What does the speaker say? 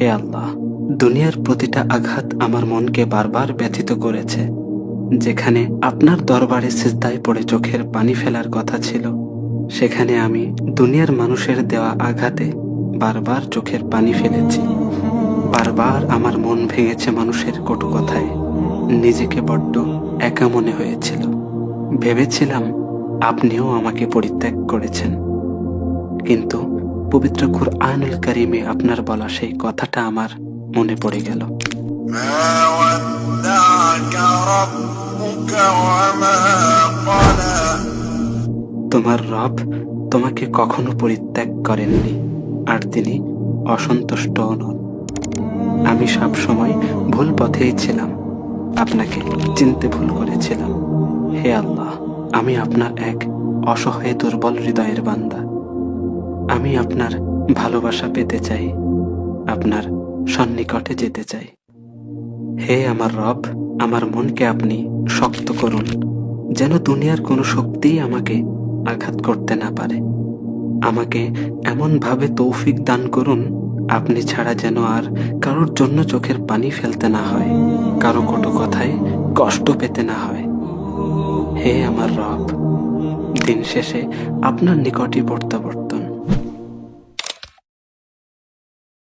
হে আল্লাহ, দুনিয়ার প্রতিটা আঘাত আমার মনকে বারবার ব্যথিত করেছে। যেখানে আপনার দরবারে সিজদায় পড়ে চোখের পানি ফেলার কথা ছিল, সেখানে আমি দুনিয়ার মানুষের দেওয়া আঘাতে বারবার চোখের পানি ফেলেছি। বারবার আমার মন ভেঙেছে মানুষের কটু কথায়। নিজেকে বড্ড একা মনে হয়েছিল। ভেবেছিলাম আপনিও আমাকে পরিত্যাগ করেছেন। কিন্তু পবিত্র কুরআনুল কারীমে আপনার বলা সেই কথাটা আমার মনে পড়ে গেল। ما ودعك ربك وما قلى তোমার রব তোমাকে কখনো পরিত্যাগ করেননি, আর তিনি অসন্তুষ্টও নন। আমি সব সময় ভুল পথেই ছিলাম, আপনাকে চিনতে ভুল করেছিলাম। হে আল্লাহ, আমি আপনার এক অসহায় দুর্বল হৃদয়ের বান্দা। আমি আপনার ভালোবাসা পেতে চাই, আপনার সন্নিকটে যেতে চাই। হে আমার রব, আমার মনকে আপনি শক্ত করুন, যেন দুনিয়ার কোনো শক্তিই আমাকে আঘাত করতে না পারে। আমাকে এমনভাবে তৌফিক দান করুন, আপনি ছাড়া যেন আর কারোর জন্য চোখের পানি ফেলতে না হয়, কারো কটু কথায় কষ্ট পেতে না হয়। হে আমার রব, দিন শেষে আপনার নিকটই প্রত্যাবর্তী।